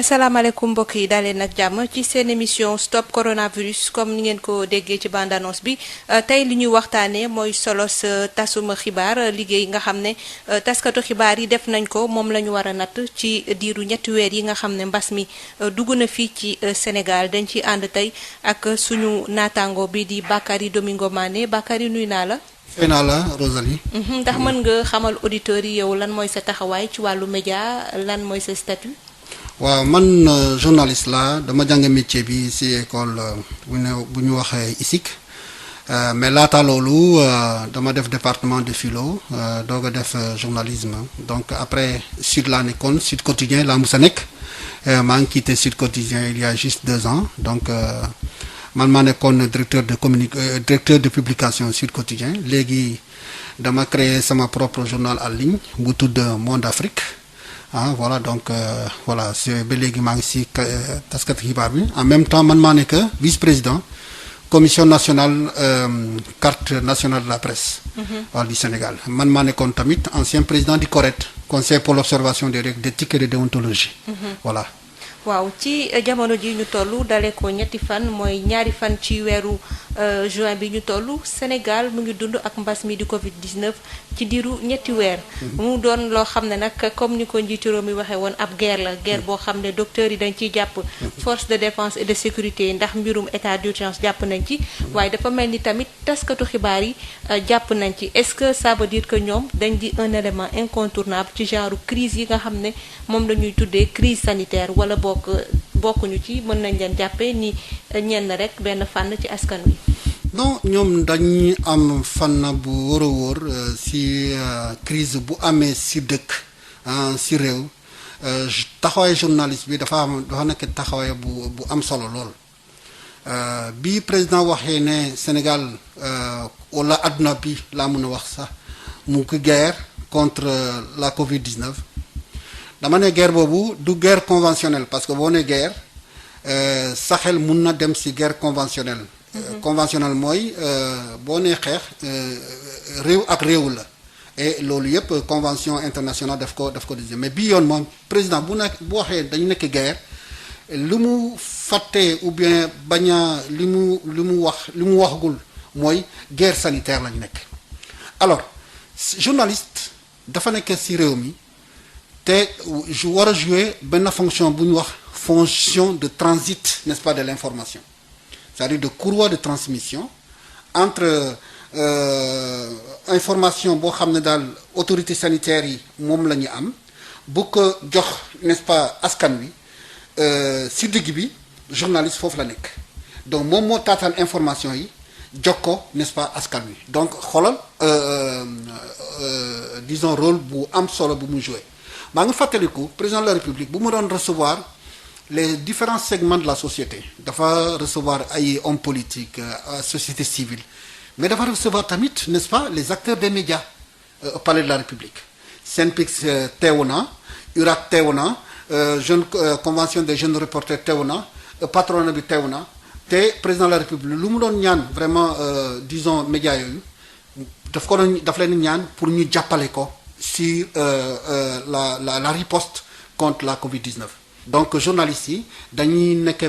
asalaamaaleykum mbokk yi daleen nag jàmm ci seen émission stop coronavirus comme ni ngeen ko déggee ci bande annonce bi tey li ñuy waxtaanee mooy solos tasuma xibaar liggéey nga xam ne taskatu xibaar yi def nañ ko moom la ñu war a natt ci diiru ñetti weer yi nga xam ne mbas mi dugg na fii ci Sénégal dañ ci ànd tey ak suñu naataango bi di Bakary Domingo Mané Bakary nuyu naa la. fay naa la Rosalie. ndax mën nga xamal auditeurs yi yow lan mooy sa taxawaay ci wàllu média lan mooy sa statut. waaw man journaliste la dama jàng métier bi ci école bu ñu waxee ISIC mais laata loolu dama def département de philo doog a def journalisme donc après Sud laa nekkoon Sud Quotidien laa musa nekk maa ngi quitté Sud Quotidien il y a juste 2 ans donc man maa nekkoon directeur de publication Sud Quotidien léegi dama créé sama propre journal en ligne bu tudd Monde Afrique. Voilà donc voilà c'est ba léegi maa ngi ci taskat xibaar bi en même temps man maa nekk vice-président commission nationale carte nationale de la presse. Du Sénégal man maa nekkoon tamit ancien président du CORED conseil pour l'observation des règles d'éthique et de déontologie. Voilà. waaw ci jamono ji ñu toll dalee ko ñetti fan mooy ñaari fan ci weeru juin bi ñu toll Sénégal mu ngi dund ak mbas mi di Covid-19 ci diiru ñetti weer. mu doon loo xam ne nag comme ni ko njiitu réew mi waxee woon ab guerre la guerre boo xam ne docteurs yi dañ ciy jàpp force de défense et de sécurité ndax mbirum état d'urgence jàpp nañ ci. waaye dafa mel ni tamit taskatu xibaar yi jàpp nañ ci est-ce que ça veut dire que ñoom dañ di un élément incontournable ci genre crise yi nga xam ne moom la ñuy tuddee crise sanitaire wala bokkuñu ci mën nañ leen jàppee ni ñenn rek benn fànn ci askan wi. non ñoom dañuy am fànn bu wóor a wóor ci crise bu amee ci dëkk ci réew taxawaay journaliste bi dafa nekk taxawaay bu am solo lool bi président waxee ne Sénégal wala adduna bi laa mën a wax sax mu ngi guerre contre la Covid-19. dama ne guerre boobu du guerre conventionnelle parce que boo ne guerre sa xel mun na dem ci guerre conventionnelle. Conventionnelle mooy boo nee xeex réew ak réew la et loolu yëpp convention internationale daf ko disé mais bii yoon moom président bu waxee dañu nekk guerre li mu fàttee ou bien bañ a li mu waxagul mooy guerre sanitaire lañu nekk. alors journaliste dafa nekk ci réew mi. te war a jouer benn fonction bu ñu wax fonction de transit n'est-ce pas de l'information c'est-à-dire de courroie de transmission entre information boo xam ne daal autorités sanitaires yi moom la ñu am bu ko jox n'est-ce pas askan wi ci digg bi journaliste foofu la nekk donc moom moo taataan information yi jox ko n'est-ce pas askan wi donc xoolal disons rôle bu am solo bu mu jouer. maa ngi fàttaliku président de la République bu mu doon recevoir les différents segments de la société dafa recevoir ay hommes politiques société civile mais dafa recevoir tamit n'est-ce pas les acteurs des médias au palais de la République SYNPICS teew na URAC teew na jeune convention des jeunes reporters teew na patronat bi teew na te président de la République lu mu doon ñaan vraiment disons médias yooyu daf leen ñaan pour ñu jàppale ko sur la riposte contre la Covid-19 donc journalistes yi dañuy nekk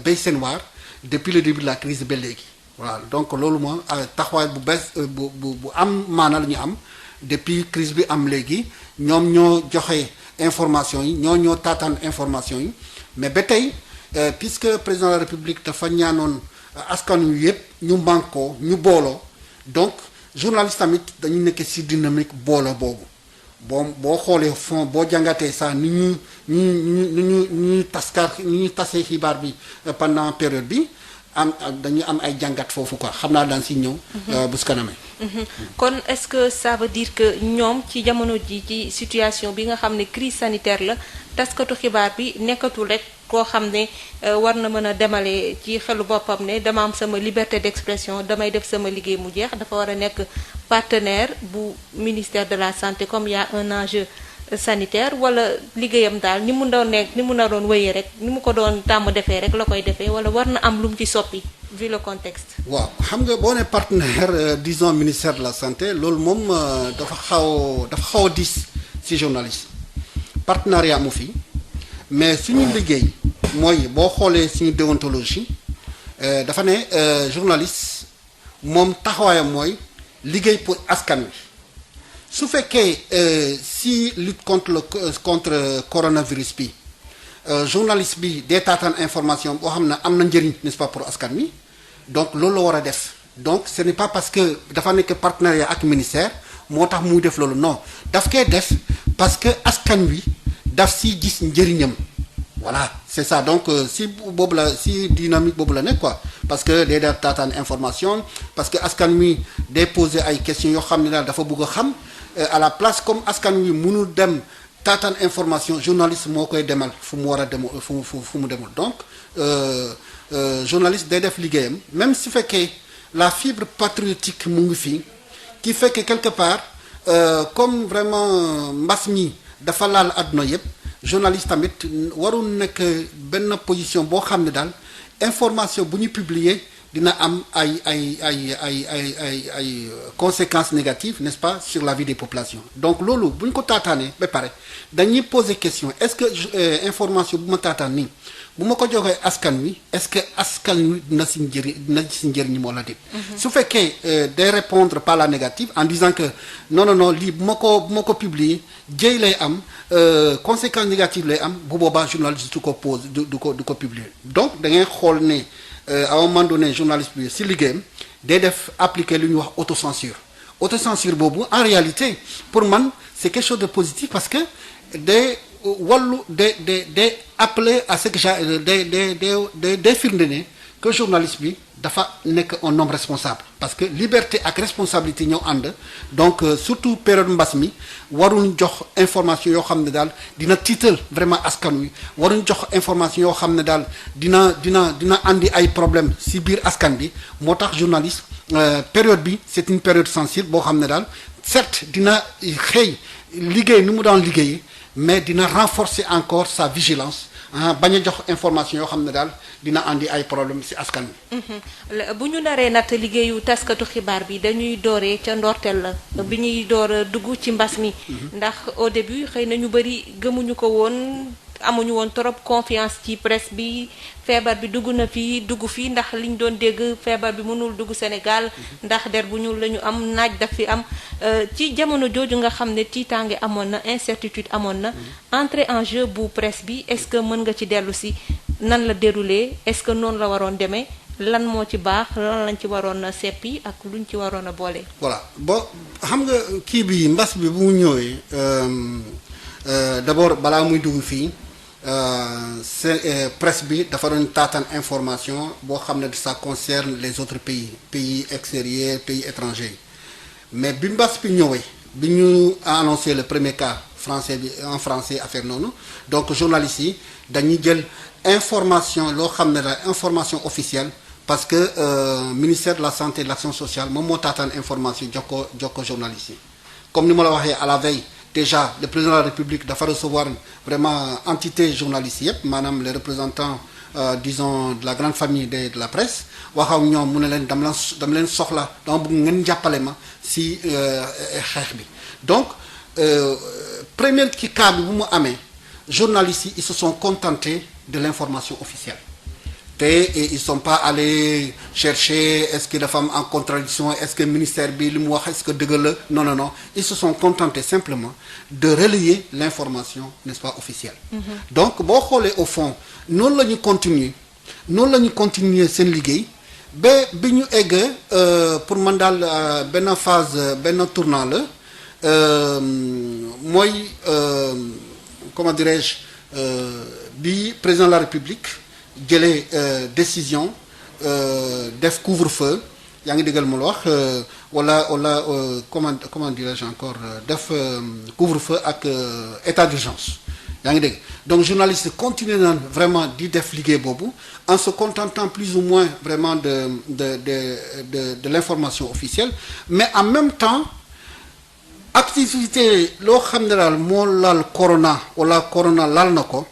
béy seen waar depuis le début de la crise ba léegi voilà donc loolu moom taxawaay bu bees bu am maana la ñu am depuis crise bi am léegi ñoom ñoo joxe information yi ñoo taataan information yi mais ba tey puisque président de la République dafa ñaanoon askan wi yëpp ñu mànkoo ñu booloo donc journaliste tamit dañu nekk ci dynamique booloo boobu boo xoolee fond boo jàngatee sax ni ñu tasee xibaar bi pendant période bi dañu am ay jàngat foofu quoi xam naa daan ci ñëw bu su kanamee kon est-ce que ça veut dire que ñoom ci jamono ji ci situation bi nga xam ne crise sanitaire la taskatu xibaar bi nekkatul rek koo xam ne war na mën a demale ci xelu boppam ne dama am sama liberté d'expression damay def sama liggéey mu jeex dafa war a nekk partenaire bu ministère de la santé comme il y a un enjeu sanitaire wala liggéeyam daal ni mu doon wéyee rek ni mu ko doon tàmm defee rek la koy defee wala war na am lu mu ci soppi vu le contexte. waaw xam nga boo ne partenaire disons ministère de la santé loolu moom dafa xaw a diis ci journaliste partenariat mu fi mais suñu liggéey mooy boo xoolee suñu déontologie dafa ne journaliste moom taxawaayam mooy liggéey pour askan wi su fekkee si lutte contre coronavirus bi journaliste bi day taataan information boo xam ne am na njëriñ n'est-ce pas pour askan wi donc loolu la war a def donc ce n'est pas parce que dafa nekk partenariat ak ministère moo tax muy def loolu non daf koy def parce que askan wi daf si gis njëriñam voilà c'est ça donc si boobu la si dynamique boobu la nekk quoi parce que day def taataan information parce que askan wi day poser ay questions yoo xam ne daal dafa bëgg a xam à la place comme askan wi mënul dem taataan information journaliste moo koy demal fu mu war a dem fu mu demul donc journaliste day def liggéeyam même su fekkee la fibre patriotique mu ngi fii qui fait que quelque part comme vraiment mbas mi dafa laal àdduna yëpp journaliste tamit warul nekk benn position boo xam ne daal information bu ñu publier dina am ay conséquences négatives n'est-ce pas sur la vie des populations donc loolu bu ñu ko taataanee ba pare dañuy poser question est-ce que information bu ma taataan nii bu ma ko joxee askan wi est-ce que askan wi dina si njëriñ moo la dégg. su fekkee day répondre par la négative en disant que non lii bu ma ko publier jëy lay am conséquences négatives lay am bu boobaa journaliste du ko publier donc da ngay xool ne à un moment donné journaliste bi si liggéeyam day def appliquer lu ñuy wax autocensure boobu en réalité pour man c'est quelque chose de positif parce que day appeler à ce que day firnde ne que journaliste bi dafa nekk un homme responsable parce que liberté ak responsabilité ñëw ànd donc surtout période mbas mi waruñ jox information yoo xam ne daal dina tiital vraiment askan wi waruñ jox information yoo xam ne daal dina andi ay problème si biir askan bi moo tax journaliste période bi c'est une période sensible boo xam ne daal certes dina xëy liggéey ni mu daan liggéey mais dina renforcer encore sa vigilance bañ a jox information yoo xam ne daal dina andi ay problème ci askan wi. bu ñu naree natt liggéeyu taskatu xibaar bi dañuy dooree ca ndorteel la bi ñuy door a dugg ci mbas mi. ndax au début xëy na ñu bari gëmuñu ko woon amuñu woon trop confiance ci presse bi feebar bi dugg na fii dugg fii ndax liñ doon dégg feebar bi mënul dugg Sénégal ndax der bu ñuul la ñu am naaj daf fi am ci jamono jooju nga xam ne tiitaange amoon na incertitude amoon na entrée en jeu bu presse bi est-ce que mën nga ci dellu si nan la déroulé est-ce que noonu la waroon demee lan moo ci baax lan lañ ci waroon a seppi ak luñ ci waroon a boole. voilà bon xam nga kii bi mbas bi bu mu ñëwee d'abord balaa muy dugg fii. presse bi dafa doon taataan information boo xam ne ça concerne les autres pays extérieurs pays étrangers mais bi mbas bi ñëwee bi ñu annoncé le premier cas français bi en français affaire noonu donc journalistes yi dañuy jël information loo xam ne la information officielle parce que ministère de la santé et de l'action sociale moom moo taataan information jox ko journalistes yi comme ni ma la waxee à la veille. Déjà le président de la République dafa recevoir vraiment entité journaliste yëpp maanaam les représentants disons de la grande famille de la presse waxaw ñoom mu ne leen dama leen soxla dama bëgg ngeen jàppale ma si xeex bi donc première cas bi bu mu amee journalistes yi ils se sont contentés de l'information officielle te ils sont pas allés chercher est-ce que dafa am en contradiction est-ce que ministère bi li mu wax est-ce que dëgg la non ils se sont contentés simplement de relayer l'information n'est-ce pas officielle. Donc boo xoolee au fond noonu la ñu continuer seen liggéey ba bi ñu egg pour man daal benn phase benn tournant la mooy comment dirais-je bi président de la République jëlee décision def couvre-feu yaa ngi déggal mu la wax wala comment dirais-je encore def couvre-feu ak état d'urgence yaa ngi dégg donc journaliste continuer naan vraiment di def liggéey boobu en se contentant plus ou moins vraiment de l'information officielle mais en même temps activité loo xam ne daal moo laal corona wala corona laal na ko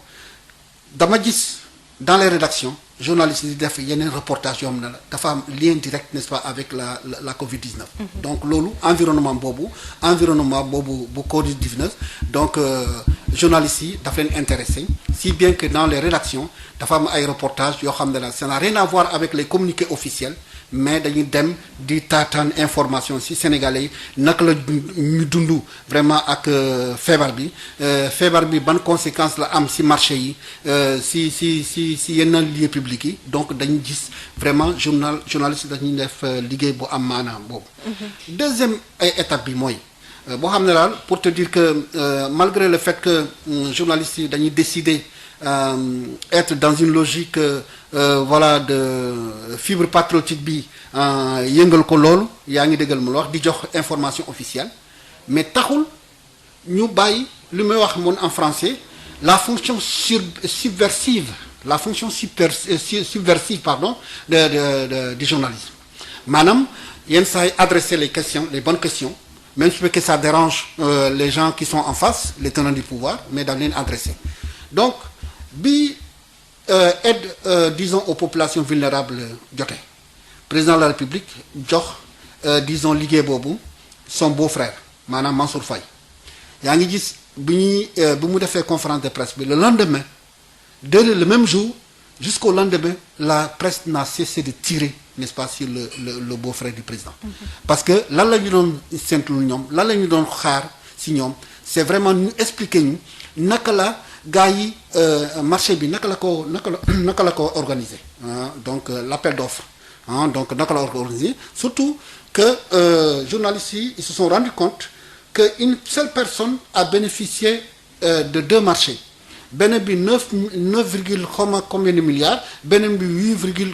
dama gis dans les rédactions journalistes yi def yeneen reportage yoo xam ne la dafa am lien direct n'est-ce pas avec la Covid-19. Donc loolu environnement boobu bu Covid-19 donc journalistes yi daf leen intéressé si bien que dans les rédactions dafa am ay reportages yoo xam ne la ça n'a rien à voir avec les communiqués officiels mais dañuy dem di taataan information ci Sénégalais yi naka la ñu dund vraiment ak feebar bi ban conséquence la am ci marché yi ci yenn lieux publics yi donc dañu gis vraiment journaliste dañuy def liggéey bu am maanaam boobu. Deuxième étape bi mooy boo xam ne daal pour te dire que malgré le fait que journalistes yi dañuy décider être dans une logique voilà de fibre patriotique bi yëngal ko loolu yaa ngi déggal ma la wax di jox information officielle mais taxul ñu bàyyi li may wax moom en français la fonction subversive pardon du journalisme maanaam yenn saa yi adresser les bonnes questions même su fekkee ça dérange les gens qui sont en face les tenants du pouvoir mais daf leen adresser donc bi aide disons aux populations vulnérables jote président de la République jox disons liggéey boobu son beau-frère maanaam Mansour Faye yaa ngi gis bi mu defee conférence de presse bi le lendemain le même jour jusqu'au lendemain la presse n'a cessé de tirer n'est-ce pas sur le beau-frère du président parce que lan la ñu doon séntu ñoom lan la ñu doon xaar si ñoom c'est vraiment ñu expliquer ñu naka la gars yi marché bi naka la ko organiser donc l'appel d'offres donc naka la organiser surtout que journalistes yi ils se sont rendus compte que une seule personne a bénéficié de 2 marchés benn bi 9 virgule combien de milliards beneen bi 8 virgule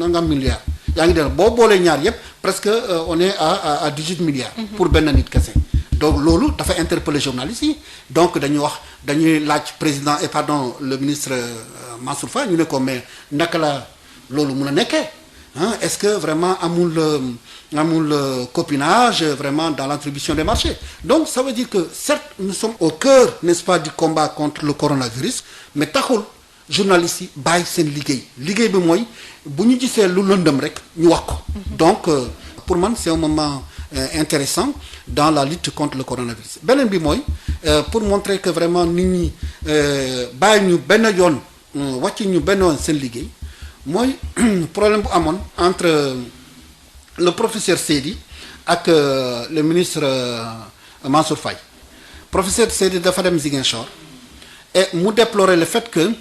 nangam milliards yaa ngi dégg boo boolee ñaar yépp presque on est à 18 milliards pour benn nit kese donc loolu dafa interpeller journalistes yi donc dañuy laaj président et pardon le ministre Mansour Faye ñu ne ko mais naka la loolu mun a nekkee est-ce que vraiment amul copinage vraiment dans l'attribution des marchés donc ça veut dire que certes nous sommes au cœur n'est-ce pas du combat contre le coronavirus mais taxul journalistes yi bàyyi seen liggéey bi mooy bu ñu gisee lu lëndëm rek ñu wax ko donc pour man c'est un moment intéressant dans la lutte contre le coronavirus beneen bi mooy pour montrer que vraiment nit ñi bàyyi ñu benn yoon wàcc ñu benn yoon seen liggéey mooy problème bu amoon entre le professeur Seydi ak le ministre Mansour Faye professeur Seydi dafa dem Ziguinchor et mu déplorer le fait que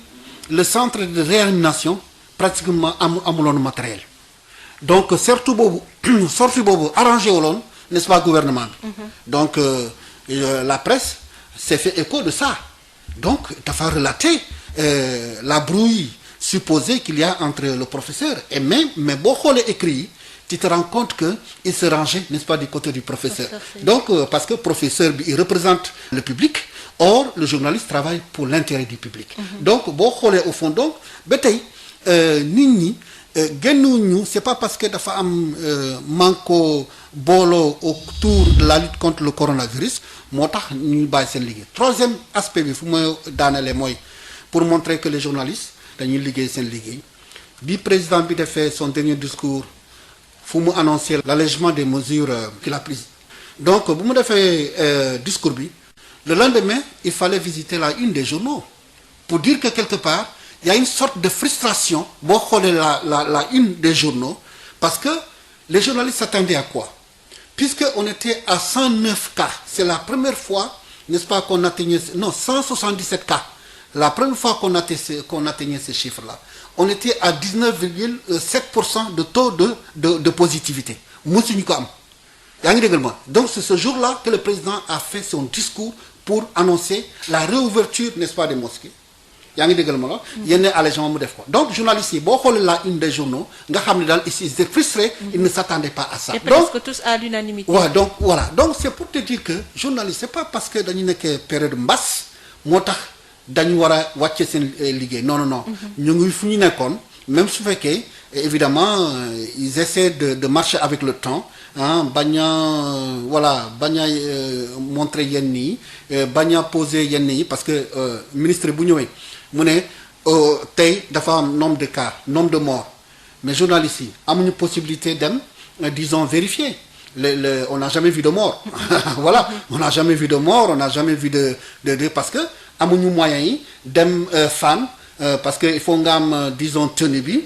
le centre de réanimation pratiquement amuloon matériel donc surtout boobu sortie boobu arrangé wuloon n'est-ce pas gouvernement bi donc la presse s'est fait écho de ça donc dafa relater la brouille supposée qu'il y a entre le professeur et même mais boo xoolee écrit yi tu te rends compte que il se rangeait n'est-ce pas du côté du professeur donc parce que professeur bi il représente le public or le journaliste travaille pour l'intérêt du public donc boo xoolee au fond donc ba tey nit ñi génnuñu c'est pas parce que dafa am manko booloo autour de la lutte contre le coronavirus moo tax ñuy bàyyi seen liggéey troisième aspect bi fu ma daanale mooy pour montrer que les journalistes dañuy liggéey seen liggéey bi président bi defee son dernier discours fu mu annoncer l'allègement des mesures qu'il a prises donc bu mu defee discours bi le lendemain il fallait visiter la une des journaux pour dire que quelque part il y a une sorte de frustration boo xoolee la une des journaux parce que les journalistes s'attendaient à quoi puisque on était à 109 cas c'est la première fois n'est-ce pas qu'on atteignait 177 cas la première fois qu'on atteignait ces chiffres-là on était à 19,7% de taux de positivité mosuñu ko am yaa ngi déggal ma donc c'est ce jour-là que le président a fait son discours pour annoncer la réouverture n'est-ce pas des mosquées yaa ngi déggal ma la yenn allègement mu def ko donc journalistes yi boo xoolee la une des journaux nga xam ne daal ils étaient frustrés ils ne s'attendaient pas à ça et presque tous à l'unanimité donc voilà donc c'est pour te dire que journaliste c'est pas parce que dañu nekkee période mbas moo tax dañu war a wàcce seen liggéey non ñu ngi fu ñu nekkoon même su fekkee évidemment ils essaient de marcher avec le temps bañ a montrer yenn yi bañ a poser yenn yi parce que ministre bu ñëwee mu ne tey dafa am nombre de cas nombre de morts mais journalistes yi amuñu possibilité dem disons vérifier on n'a jamais vu de mort voilà on n'a jamais vu de mort on n'a jamais vu de parce que amuñu moyens yi dem Fann parce que il faut nga am disons tenue bi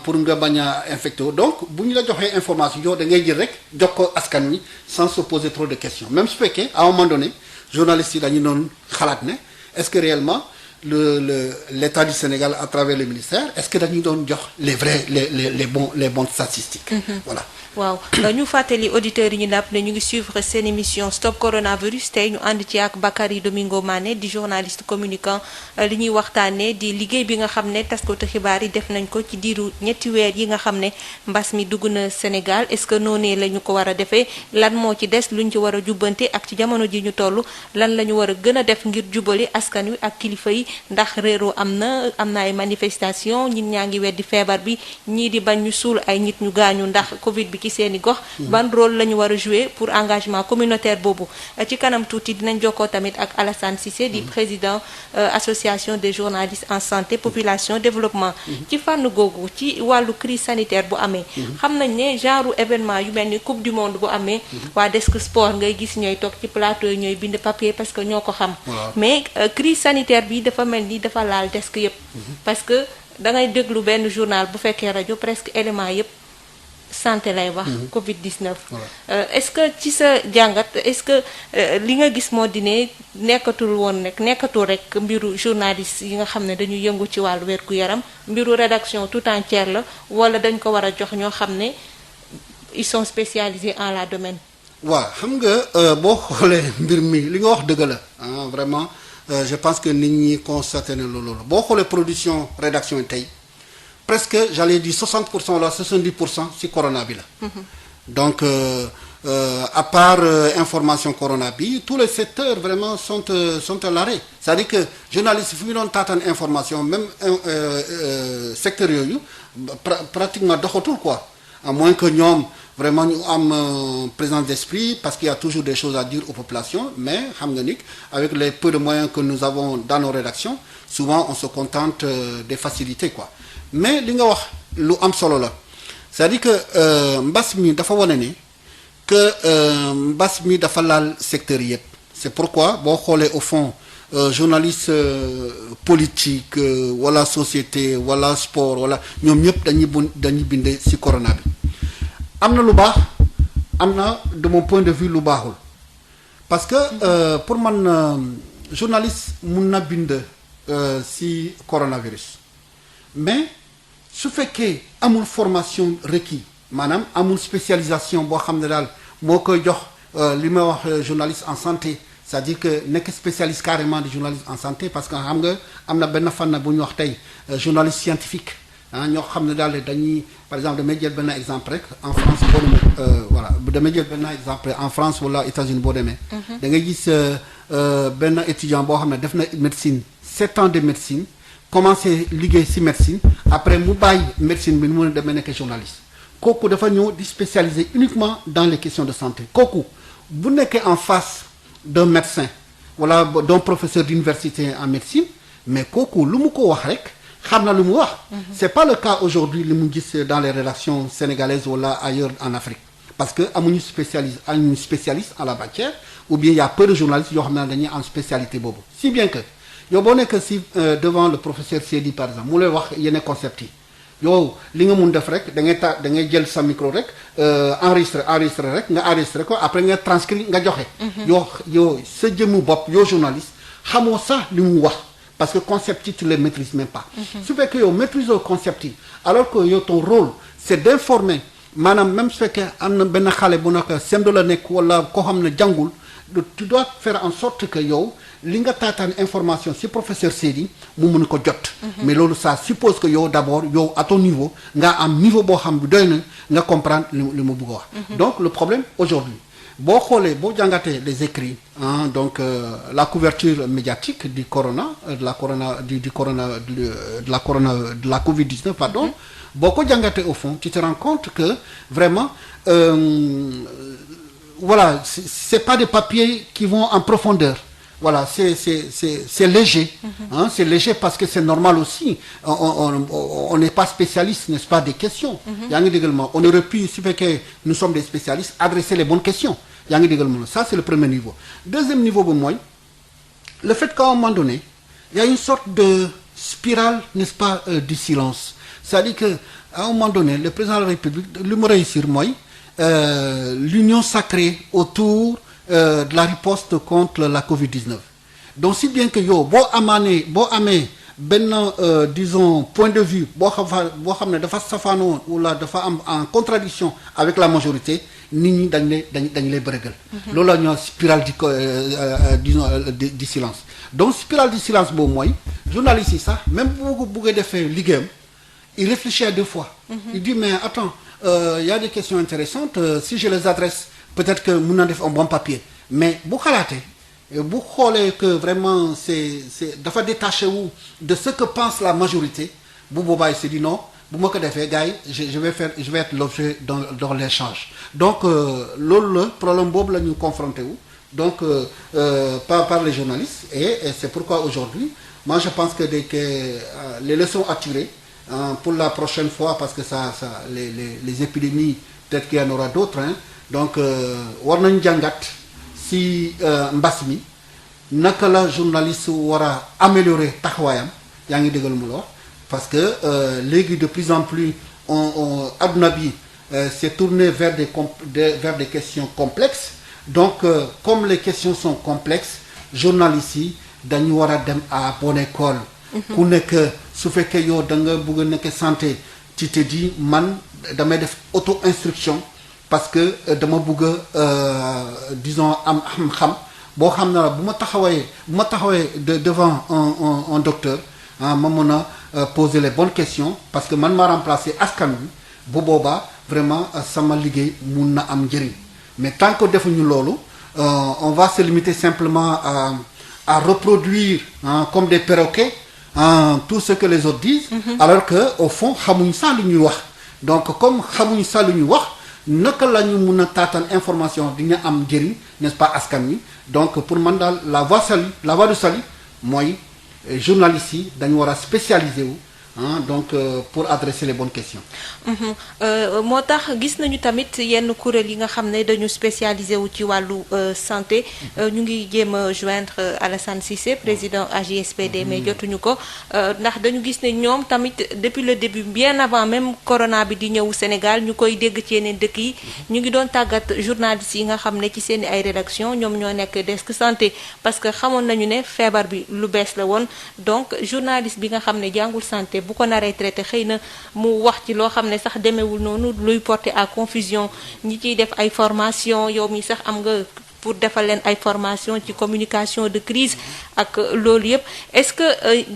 pour nga bañ a infecté donc bu ñu la joxee information yow da ngay jël rek jox ko askan wi sans se poser trop de questions même su fekkee à un moment donné journalistes yi dañu doon xalaat ne est-ce que réellement l'État du Sénégal à travers le ministère est-ce que dañu doon jox les bonnes statistiques voilà waaw ñu fàttali auditeurs yi ñu napp ne ñu ngi suivre seen émission Stop Coronavirus tey ñu ànd ci ak Bakary Domingo Mané di journaliste communicant li ñuy waxtaanee di liggéey bi nga xam ne taskatu xibaar yi def nañ ko ci diiru ñetti weer yi nga xam ne mbas mi dugg na Sénégal est-ce que noonee la ñu ko war a defee lan moo ci des luñ ci war a jubbante ak ci jamono ji ñu toll lan la ñu war a gën a def ngir jubali askan wi ak kilifa yi ndax réeroo am na ay manifestation ñit ñaa ngi weddi feebar bi ñii di bañ ñu suul ay nit ñu gaañu ndax Covid bi ci seeni gox ban rôle la ñu war a jouer pour engagement communautaire boobu ci kanam tuuti dinañ jokkoo tamit ak Alassane Cissé di président association des journalistes en santé population développement ci fànn googu ci wàllu crise sanitaire bu amee xam nañ ne genre événement yu mel ni coupe du monde bu amee waa desk sport ngay gis ñooy toog ci plateau yi ñooy bind papier parce que ñoo ko xam mais crise sanitaire bi dafa mel ni dafa laal desk yëpp parce que da ngay déglu benn journal bu fekkee rajo presque élément yëpp santé lay wax Covid-19 est-ce que ci sa jàngat est-ce que li nga gis moo di ne nekkatul rek mbiru journaliste yi nga xam ne dañuy yëngu ci wàllu wér-gu-yaram mbiru rédaction tout entière la wala dañ ko war a jox ñoo xam ne ils sont spécialisés en la domaine waaw xam nga boo xoolee mbir mi li nga wax dëgg la vraiment je pense que nit ñi constaté na loolu la boo xoolee production rédaction yi tey presque j'allais dire 60% wala 70% ci corona bi la donc à part information corona bi tous les secteurs vraiment sont à l'arrêt c'est-à-dire que journalistes fu ñu doon taataan information même secteurs yooyu pratiquement doxatul quoi à moins que ñoom vraiment ñu am présence d'esprit parce qu'il y a toujours des choses à dire aux populations mais xam nga ni avec les peu de moyens que nous avons dans nos rédactions souvent on se contente des facilités quoi mais li nga wax lu am solo la c'est-à-dire que mbas mi dafa wane ni que mbas mi dafa laal secteur yëpp c'est pourquoi boo xoolee au fond journaliste politique wala société wala sport wala ñoom ñëpp dañuy binde ci corona bi am na lu baax am na de mon point de vue lu baaxul parce que pour man journaliste mun na bind ci coronavirus mais su fekkee amul formation requis maanaam amul spécialisation boo xam ne daal moo koy jox li may wax journaliste en santé c'est-à-dire que nekk spécialiste carrément de journaliste en santé parce que xam nga am na benn fànn bu ñu wax tey journaliste scientifique ñoo xam ne daal dañuy par exemple damay jël benn exemple rek en France boo demee voilà damay jël benn exemple en France wala États-Unis boo demee da ngay gis benn étudiant boo xam ne def na médecine 7 ans de médecine commencé liggéey ci médecine après mu bàyyi médecine bi nu mën a demee nekk journaliste kooku dafa ñëw di spécialiser uniquement dans les questions de santé kooku bu nekkee en face d'un médecin wala d'un professeur d'université en médecine mais kooku lu mu ko wax rek xam na lu mu wax c'est pas le cas aujourd'hui li mu gis dans les rédactions sénégalaises wala ailleurs en Afrique parce que amuñu spécialiste en la matière ou bien il y a peu de journalistes yoo xam ne dañuy am spécialité boobu si bien que yow boo nekk si devant le professeur Seydi par exemple mu lay wax yenn concept yi yow li nga mun def rek da ngay jël sa micro rek enregistré rek nga enregistré ko après nga transcrire nga joxe yow sa jëmmu bopp yow journaliste xamoo sax li mu wax parce que concept yi tu les maîtrises même pas su fekkee yow maîtrise au concept yi alors que yow ton rôle c'est d'informer maanaam même su fekkee am na benn xale bu nekk semdo la nekk wala koo xam ne jàngul tu dois faire en sorte que yow li nga taataan information ci professeur Seydi mu mën ko jot mais loolu ça suppose que yow d'abord yow à ton niveau nga am niveau boo xam bi doy na nga comprendre li mu bëgg a wax donc le problème aujourd'hui boo xoolee boo jàngatee les écrits donc la couverture médiatique du corona de la Covid-19 pardon boo ko jàngatee au fond tu te rends compte que vraiment voilà c'est pas des papiers qui vont en profondeur voilà, c'est léger. Hein, c'est léger parce que c'est normal aussi. On n'est pas spécialiste, n'est-ce pas, des questions. yaa ngi déggal ma on aurait pu, su fekkee nous sommes des spécialistes, adresser les bonnes questions. yaa ngi déggal ma ça c'est le premier niveau. Deuxième niveau bi mooy le fait qu'à un moment donné il y a une sorte de spirale, n'est-ce pas, du silence. C'est-à-dire que à un moment donné le président de la République li mu réussir mooy l'union sacrée autour de la riposte contre la Covid-19. Donc si bien que yow boo amee benn disons point de vue boo xam ne dafa safaanoo wala dafa am en contradiction avec la majorité nit ñi dañ lay bërëgal. loolu la ñuy wax spirale disons du silence. Donc spirale du silence boobu mooy journaliste yi sax même bu ko buggee defee liggéeyam il réfléchit à deux fois. Il dit mais attends y a des questions intéressantes si je les adresse peut-être que mun na def un bon papier mais bu xalaatee bu xoolee que vraiment c'est dafa détaché wu de ce que pense la majorité bu boobaa il se dit non bu ma ko defee gars yi je vais être l'objet dans l'échange. Donc loolu la problème boobu la ñu confronté wu donc par les journalistes et c'est pourquoi aujourd'hui moi je pense que les leçons à tirer pour la prochaine fois parce que les épidémies peut-être qu'il y en aura d'autres hein. Donc war nañu jàngat si mbas mi naka la journaliste war a améliorer taxawaayam yaa ngi déggal mu la wax parce que léegi de plus en plus adduna bi s'est tourné vers des questions complexes donc comme les questions sont complexes journalistes yi dañu war a dem à bonne école. ku nekk su fekkee yow da nga bëgg a nekk santé tu te dis man damay def auto-instruction. Parce que dama bëgg disons am xam boo xam ne la bu ma taxawee devant un docteur ma mën a poser les bonnes questions parce que man maa remplacer askan bi bu boobaa vraiment sama liggéey mun na am njëriñ mais tant que defuñu loolu on va se limiter simplement à reproduire comme des perroquets tout ce que les autres disent. Alors que au fond xamuñ sax lu ñuy wax donc comme xamuñ sax lu ñuy wax. naka la ñu mun a taataan information dina am njëriñ n'est-ce pas askan wi donc pour man daal la voie du salut mooy journalistes yi dañu war a spécialisé wu donc pour adresser les bonnes questions. moo tax gis nañu tamit yenn kuréel yi nga xam ne dañu spécialisé wu ci wàllu santé ñu ngi jéem a joindre Alassane Cissé président AJSPD mais jotuñu ko ndax dañu gis ne ñoom tamit depuis le début bien avant même corona bi di ñëw Sénégal ñu koy dégg ci yeneen dëkk yi ñu ngi doon tàggat journalistes yi nga xam ne ci seen ay rédaction ñoom ñoo nekk desk santé parce que xamoon nañu ne feebar bi lu bees la woon donc journaliste bi nga xam ne jàngul santé bu ko naree traité xëy na mu wax ci loo xam ne sax demewul noonu luy porter à confusion ñi ciy def ay formation yow mi sax am nga pour defal leen ay formation ci communication de crise ak loolu yëpp est-ce que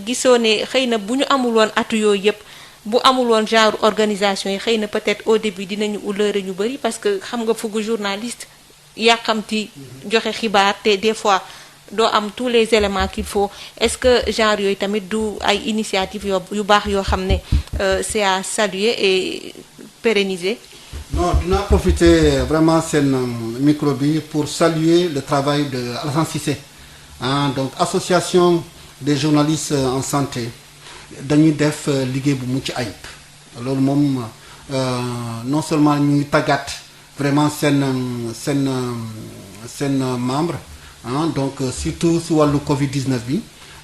gisoo ne xëy na bu ñu amul woon atu yooyu yëpp bu amul woon genre organisation yi xëy na peut-être au début dinañu uleure ñu bëri parce que xam nga fuggu journaliste yàqamti joxe xibaar te des fois doo am tous les éléments qu'il faut est-ce que genre yooyu tamit du ay initiative yu baax yoo xam ne c'est à saluer et pérenniser. Non dinaa profiter vraiment seen micro bi pour saluer le travail de Alassane Cissé donc association des journalistes en santé dañuy def liggéey bu mucc ayib loolu moom non seulement ñu ngi tàggat vraiment seen membre donc surtout si wàllu Covid-19 bi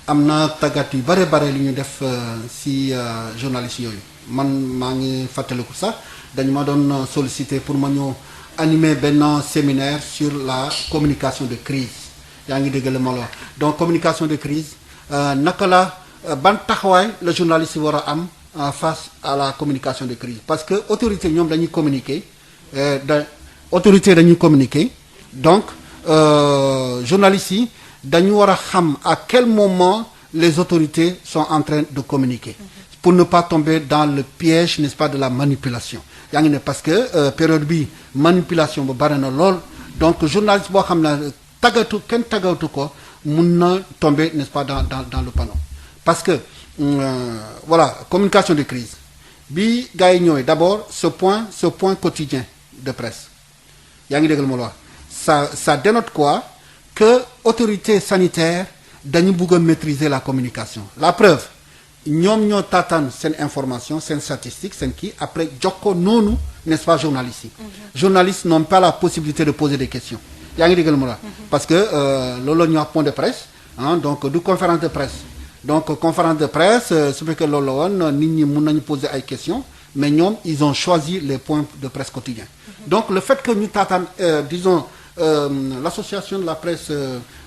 am na tàggat yu bare li ñu def si journalistes yooyu man maa ngi fàttaliku sax dañu ma doon solliciter pour ma ñëw animer benn séminaire sur la communication de crise yaa ngi dégg la ma la wax donc communication de crise naka la ban taxawaay la journaliste yi war a am face à la communication de crise parce que autorité ñoom dañuy communiquer donc journalistes yi dañu war a xam à quel moment les autorités sont en train de communiquer pour ne pas tomber dans le piège n'est-ce pas de la manipulation yaa ngi ne parce que période bi manipulation ba bari na lool donc journaliste boo xam ne kenn tàggatu ko mun na tomber n'est-ce pas dans le panneau parce que voilà communication de crise bi gars yi ñëwee d'abord ce point quotidien de presse yaa ngi déggal ma la wax ça dénote quoi que autorité sanitaire dañu bëgg a maîtriser la communication la preuve ñoom ñoo taataan seen information seen statistique seen kii après jox ko noonu n'est-ce pas journalistes yi journalistes n'ont pas la possibilité de poser des questions yaa ngi déggal mu la parce que loolu la ñuy wax point de presse donc du conférence de presse donc conférence de presse su fekkee loolu la woon nit ñi mun nañu poser ay questions mais ñoom ils ont choisi les points de presse quotidiens donc le fait que ñu taataan disons l'association de la presse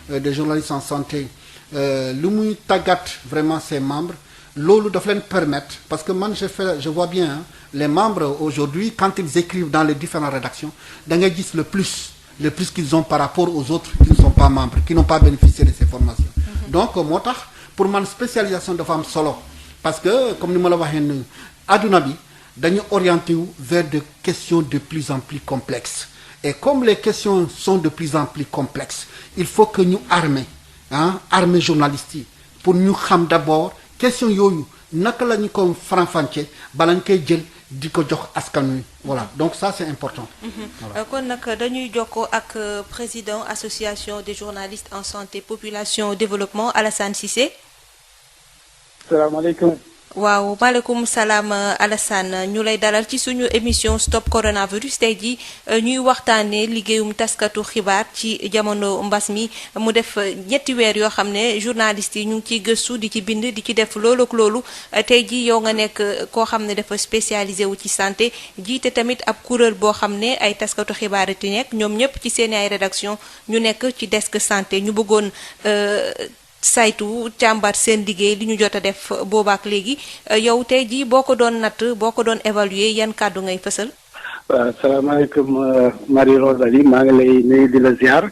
des journalistes en santé lu muy tàggat vraiment ses membres loolu daf leen permettre parce que man je vois bien les membres aujourd'hui quand ils écrivent dans les différentes rédactions da ngay gis le plus qu'ils ont par rapport aux autres qui ne sont pas membres qui n'ont pas bénéficié de ces formations donc moo tax pour man spécialisation dafa am solo parce que comme ni ma la waxee ni adduna bi dañu orienté wu vers des questions de plus en plus complexes et comme les questions sont de plus en plus complexes il faut que ñu armer journalistes yi pour ñu xam d'abord question yooyu naka la ñu ko faram-fàccee bala ñu koy jël di ko jox askan wi voilà donc ça c'est important. Voilà. kon nag dañuy jokkoo ak président association des journalistes en santé population développement Alassane Cissé. salaamaaleykum. waaw maaleykum salaam Alassane ñu lay dalal ci suñu émission stop coronavirus tey jii ñuy waxtaanee liggéeyum taskatu xibaar ci jamono mbas mi mu def ñetti weer yoo xam ne journalistes yi ñu ngi ciy gëstu di ci bind di ci def loolu ak loolu tey jii yow nga nekk koo xam ne dafa spécialisé wu ci santé jiite tamit ab kuréel boo xam ne ay taskatu xibaar yi nekk ñoom ñëpp ci seen ay rédaction ñu nekk ci desk santé ñu bëggoon. saytu càmbar seen liggéey li ñu jot a def boobaak léegi yow tey jii boo ko doon natt boo ko doon évaluer yan kàddu ngay fësal. waaw salaamaaleykum Marie Rosalie maa ngi lay nuyu di la ziar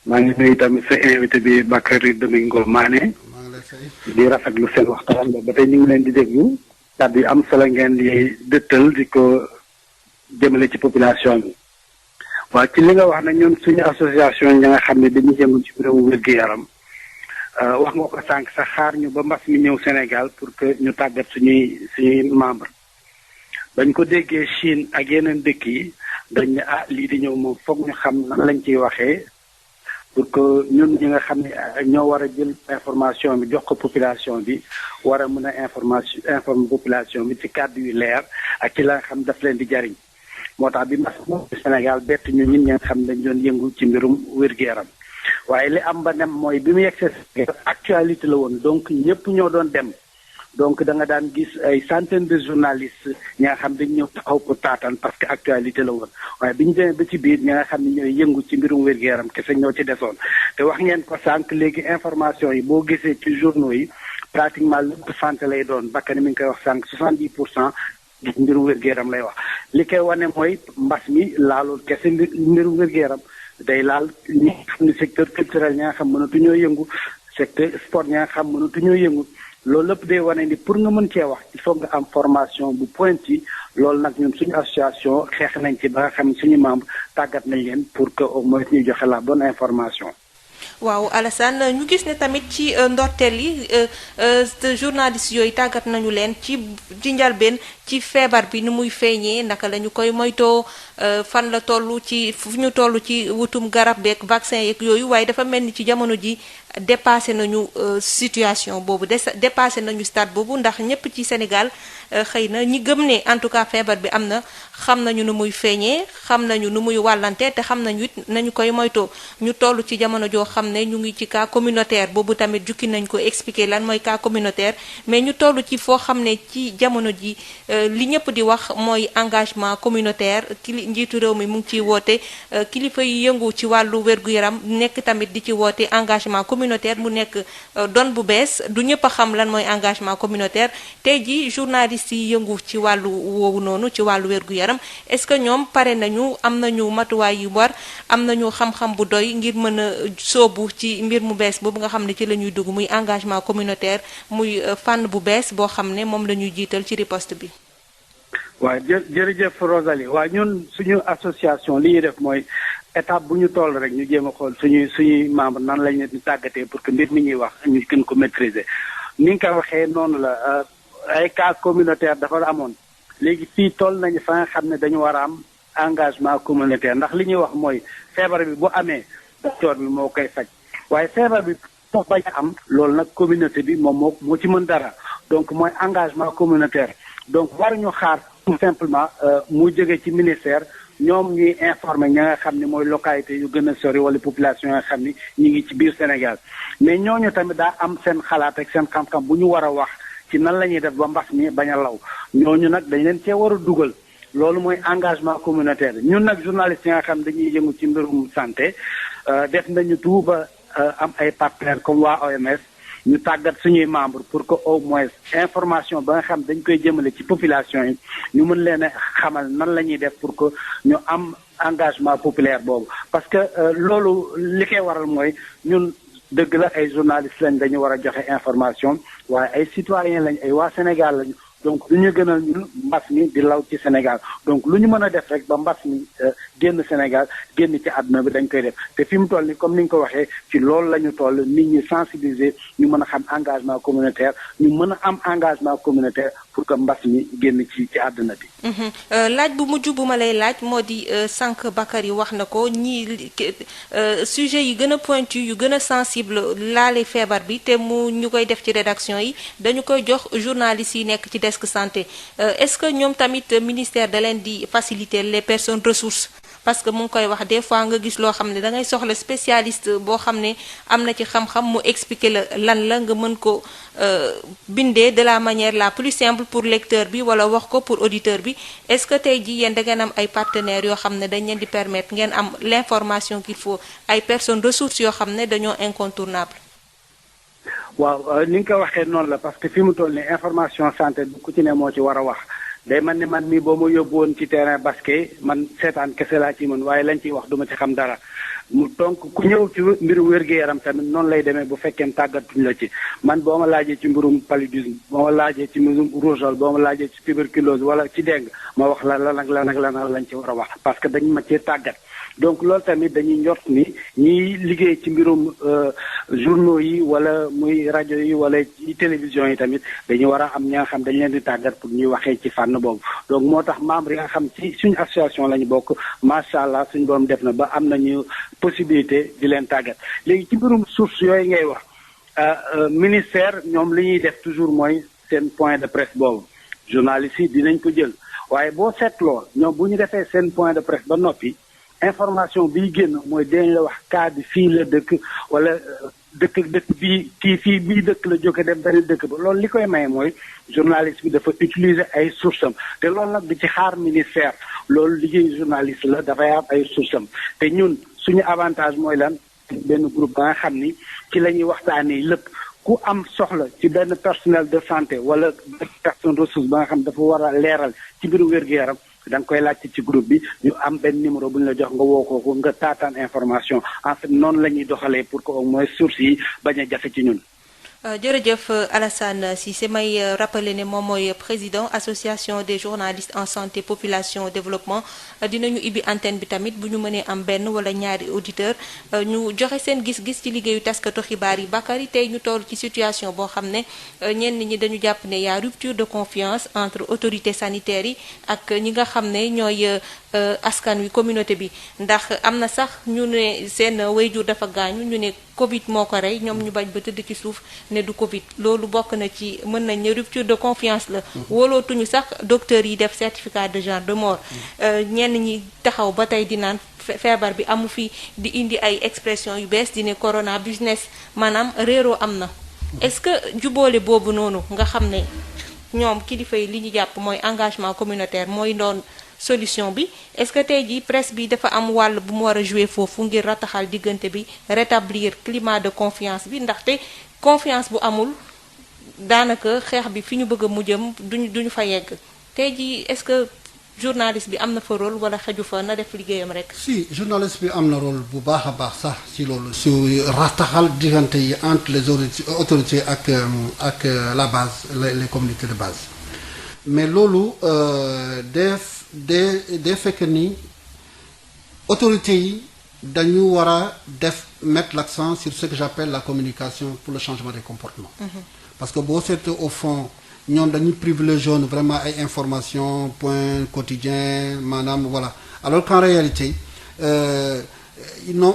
maa ngi nuyu tamit sa invité bi Bakary Domingo Mané di rafetlu seen waxtaan ba tey ñu ngi leen di déglu kàddu yi am solo ngeen di dëttal di ko jëmale ci population bi waaw ci li nga wax na ñun suñu association ñi nga xam ne dañuy yëngu ci mbirum wér-gu-yaram. wax nga ko sànq sax xaar ñu ba mbas mi ñëw Sénégal pour que ñu tàggat suñuy membre bañ ko déggee Chine ak yeneen dëkk yi dañ ne lii di ñëw moom foog ñu xam nan lañ ciy waxee pour que ñun ñi nga xam ne ñoo war a jël information bi jox ko population bi war a mën a informer population bi ci kàddu yu leer ak ci la nga xam daf leen di jariñ moo tax bi mbas moom Sénégal bett ñu ñun ñi nga xam dañ doon yëngu ci mbirum wér-gu-yaram waaye li am ba nem mooy bi mu yegsee actualité la woon donc ñëpp ñoo doon dem donc da nga daan gis ay centaines de journalistes ñi nga xam dañ ñëw taxaw pour taataan parce que actualité la woon waaye bi ñu demee ba ci biir ñi nga xam ne ñooy yëngu ci mbirum wér-gu-yaram kese ñoo ci desoon te wax ngeen ko sànq léegi information yi boo gisee ci journaux yi pratiquement lépp santé lay doon Bakary mi ngi koy wax sànq 70% mbirum wér-gu-yaram lay wax li koy wane mooy mbas mi laalul kese mbirum wér-gu-yaram day laal ñi xam ne secteur culturel ñi nga xam mënatuñoo yëngu secteur sport ñi nga xam mënatuñoo yëngu loolu lépp day wane ni pour nga mën cee wax il faut nga am formation bu pointu loolu nag ñun suñu association xeex nañ ci ba nga xam ne suñu membre tàggat nañ leen pour que au moins ñuy joxe la bonne information. waaw Alassane ñu gis ne tamit ci ndorteel yi journalistes yooyu tàggat nañu leen ci njalbeen ci feebar bi ni muy feeñee naka la ñu koy moytoo fan la toll ci fu ñu toll ci wutum garab beeg vaccin yeeg yooyu waaye dafa mel ni ci jamono ji dépassé nañu situation boobu dépassé nañu stade boobu ndax ñëpp ci Sénégal xëy na ñi gëm ne en tout cas feebar bi am na xam nañu nu muy feeñee xam nañu nu muy wàllante te xam nañu it nañu koy moytoo ñu toll ci jamono joo xam ne ñu ngi ci cas communautaire boobu tamit jukki nañ ko expliquer lan mooy cas communautaire mais ñu toll ci foo xam ne ci jamono ji li ñëpp di wax mooy engagement communautaire njiitu réew mi mu ngi ciy woote kilifa yi yëngu ci wàllu wér-gu-yaram nekk tamit di ci woote engagement communautaire mu nekk don bu bees du ñëpp a xam lan mooy engagement communautaire tey ji journalistes yi yëngu ci wàllu woowu noonu ci wàllu wér-gu-yaram est-ce que ñoom pare nañu am nañu matuwaay yu war am nañu xam-xam bu doy ngir mën a soobu ci mbir mu bees boobu nga xam ne ci la ñuy dugg muy engagement communautaire muy fànn bu bees boo xam ne moom la ñuy jiital ci riposte bi. waaw jërëjëf Rosalie waaw ñun suñu association li ñuy def mooy étape bu ñu toll rek ñu jéem a xool suñuy membre nan lañ leen di tàggatee pour que mbir mi ñuy wax ñu gën ko maîtriser ni nga ko waxee noonu la ay cas communautaire dafa amoon léegi fii toll nañu fa nga xam ne dañu war a am engagement communautaire ndax li ñuy wax mooy feebar bi bu amee docteur bi moo koy faj waaye feebar bi foofu bañ a am loolu nag communauté bi moom moo ci mën dara donc mooy engagement communautaire donc waruñu xaar tout simplement mu jóge ci ministère ñoom ñuy informer ña nga xam ne mooy localité yu gën a sori wala population nga xam ni ñu ngi ci biir Sénégal mais ñooñu tamit daa am seen xalaat ak seen xam-xam bu ñu war a wax ci nan la ñuy def ba mbas mi bañ a law ñooñu nag dañ leen cee war a dugal loolu mooy engagement communautaire ñun nag journalistes yi nga xam dañuy yëngu ci mbirum santé def nañu tout ba am ay partenaires comme waa OMS ñu tàggat suñuy membres pour que au moins information ba nga xam dañ koy jëmale ci population yi ñu mën leen a xamal nan la ñuy def pour que ñu am engagement populaire boobu parce que loolu li koy waral mooy ñun dëgg la ay journalistes lañ dañu war a joxe information waaye ay citoyens lañ ay waa Sénégal lañu donc lu ñu gënal ñun mbas mi di law ci Sénégal donc lu ñu mën a def rek ba mbas mi génn Sénégal génn ci àdduna bi dañ koy def te fi mu toll ni comme ni nga ko waxee ci loolu la ñu toll nit ñi sensibiliser ñu mën a xam engagement communautaire ñu mën a am engagement communautaire pour que mbas mi génn ci àdduna bi. laaj bu mujj bu ma lay laaj moo di sànq Bakary wax na ko ñii sujet yi gën a pointu yu gën a sensible laale feebar bi te mu ñu koy def ci rédaction yi dañu koy jox journalistes yi nekk ci desk santé est-ce que ñoom tamit ministère da leen di faciliter les personnes ressources parce que mu ngi koy wax des fois nga gis loo xam ne da ngay soxla spécialiste boo xam ne am na ci xam-xam mu expliquer la lan la nga mën ko bindee de la manière la plus simple pour lecteur bi wala wax ko pour auditeur bi est-ce que tey jii yéen da ngeen am ay partenaires yoo xam ne dañ leen di permettre ngeen am l'information qu'il faut ay personnes ressources yoo xam ne dañoo incontournable. waaw ni nga ko waxee noonu la parce que fi mu toll nii information santé bi ku ci ne moo ci war a wax day man ne man mii boo ma yóbbu woon ci terrain basket man seetaan kese laa ci mën waaye lañ ciy wax duma ci xam dara mu donc ku ñëw ci mbirum wér-gu-yaram tamit noonu lay demee bu fekkee tàggatuñ la ci man boo ma laajee ci mbirum paludisme boo ma laajee ci mbirum rougeole boo ma laajee ci tuberculose wala ci dengue ma wax la lan ak lan ak lan lañ ci war a wax parce que dañ ma cee tàggat donc loolu tamit dañuy njort ni ñiy liggéey ci mbirum journaux yi wala muy rajo yi wala ci télévision yi tamit dañu war a am ña nga xam dañ leen di tàggat pour ñuy waxee ci fànn boobu donc moo tax membre yi nga xam ci suñu association la ñu bokk macha allah suñu borom def na ba am nañu possibilité di leen tàggat léegi ci mbirum source yooyu ngay wax ministère ñoom li ñuy def toujours mooy seen point de presse boobu journalistes yi dinañ ko jël waaye boo seetloo ñoom bu ñu defee seen point de presse ba noppi information biy génn mooy dañ la wax cas bi fii la dëkk wala dëkk bii kii fii bii dëkk la jóge dem benn dëkk ba loolu li koy maye mooy journaliste bi dafa utiliser ay sources am te loolu nag di ci xaar ministère loolu liggéey journaliste la dafay am ay sources am te ñun suñu avantage mooy lan benn groupe ba nga xam ni ci la ñuy waxtaanee lépp ku am soxla ci benn personnel de santé wala benn personne ressource ba nga xam dafa war a leeral ci mbiru wér-gu-yaram da nga koy laajte ci groupe bi ñu am benn numéro bu ñu la jox nga woo ko nga taataan information en fait noonu la ñuy doxalee pour que au moins source yi bañ a jafe ci ñun. jërëjëf Alassane Cissé may rappeler ne moom mooy président association des journalistes en santé population développement dinañu ibbi antenne bi tamit bu ñu mënee am benn wala ñaari auditeur ñu joxe seen gis-gis ci liggéeyu taskatu xibaar yi Bakary tey ñu toll ci situation boo xam ne ñenn ñi dañu jàpp ne y a rupture de confiance entre autorités sanitaires yi ak ñi nga xam ne ñooy askan wi communauté bi ndax am na sax ñu ne seen wayjur dafa gaañu ñu ne Covid moo ko rey ñoom ñu bañ ba tëdd ci suuf ne du Covid loolu bokk na ci mën nañ ne rupture de confiance la wóolootuñu sax docteurs yi def certificat de genre de mort ñenn ñi taxaw ba tey di naan feebar bi amu fi di indi ay expression yu bees di ne corona business maanaam réeroo am na est-ce que juboole boobu noonu nga xam ne ñoom kilifa yi li ñu jàpp mooy engagement communautaire mooy doon solution bi est-ce que tey jii presse bi dafa am wàll bu mu war a jouer foofu ngir rataxal diggante bi rétablir climat de confiance bi ndaxte confiance bu amul daanaka xeex bi fi ñu bëgg a mu jëm duñu fa yegg tey jii est-ce que journaliste bi am na fa rôle wala xeju fa na def liggéeyam rek. si journaliste bi am na rôle bu baax a baax sax si loolu si rataxal diggante yi entre les autorités ak la base les communautés de base mais loolu day fekk ni autorités yi dañu war a mettre l'accent sur ce que j'appelle la communication pour le changement des comportements. Parce que boo seet au fond ñoom dañuy privilégier vraiment ay informations point quotidien maanaam voilà alors qu'en réalité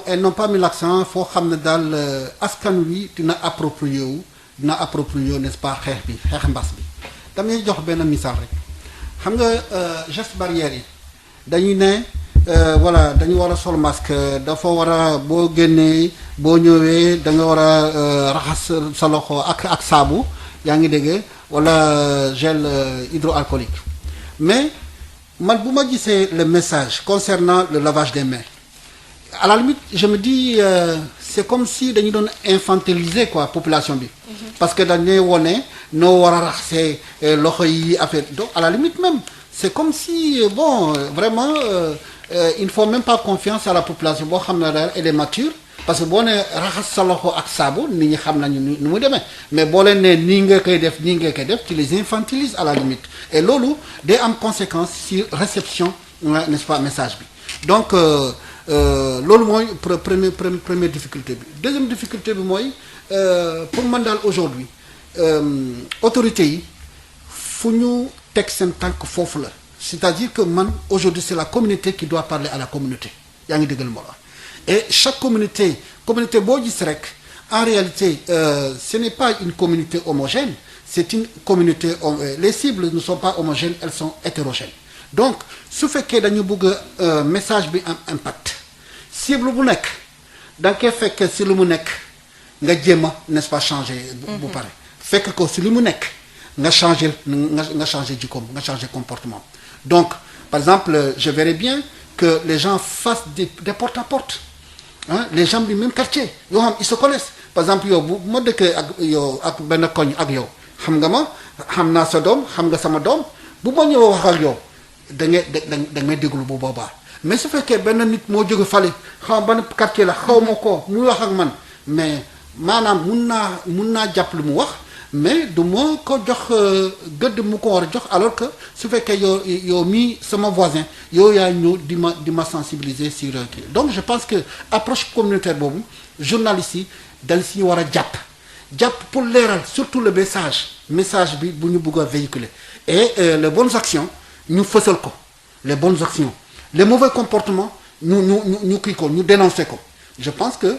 elles n'ont pas mis l'accent foo xam ne daal askan wi dina approprier wu n'est-ce pas xeex mbas bi damay jox benn misaal rek xam nga geste barrière yi dañuy ne voilà dañu war a sol masque dafa war a boo génnee boo ñëwee da nga war a raxas sa loxo ak saabu yaa ngi dégg wala gel hydroalcoolique mais man bu ma gisee le message concernant le lavage des mains à la limite je me dis c'est comme si dañu doon infantiliser quoi population bi parce que dañuy wone noo war a raxasee loxo yi affaire donc à la limite même c'est comme si bon vraiment il ne faut même pas confiance à la population boo xam ne daal elle est mature parce que boo nee raxas sa loxo ak saabu nit ñi xam nañu nu mu demee mais boo leen nee nii nga koy def tu les infantilises à la limite et loolu day am conséquence sur réception n'est-ce pas message bi donc loolu mooy première difficulté bi deuxième difficulté bi mooy pour man daal aujourd'hui autorités yi fu ñu teg seen tànk foofu la c'est-à-dire que man aujourd'hui c'est la communauté qui doit parler à la communauté yaa ngi déggal moo la et chaque communauté boo gis rek en réalité ce n'est pas une communauté homogène c'est une communauté les cibles ne sont pas homogènes elles sont hétérogènes donc su fekkee dañu bëgg message bi am impact cible bu nekk da nga koy fekk si lu mu nekk nga jéem a n'est-ce pas changer bu pare fekk ko si lu mu nekk nga changer jikkoom nga changer comportement donc par exemple je verrais bien que les gens fassent des porte-à-porte hein, les gens du même quartier yoo xam ils se connaissent par exemple yow bu ma dëkkee ak yow ak benn koñ ak yow xam nga ma xam naa sa doom xam nga sama doom bu ma ñëwee wax ak yow da ngay déglu bu boobaa mais su fekkee benn nit moo jóge fale xaw ban quartier la xaw ma ko muy wax ak man mais maanaam mun naa jàpp lu mu wax mais du ma ko jox gëdd mu ko war a jox alors que su fekkee yow mii sama voisin yow yaa ñëw di ma sensibiliser sur kii donc je pense que approche communautaire boobu journalistes yi dañ si war a jàpp pour leeral surtout le message bi bu ñu bëgg a véhiculer et les bonnes actions ñu fësal ko les bonnes actions les mauvais comportements ñu kii ko ñu dénoncer ko je pense que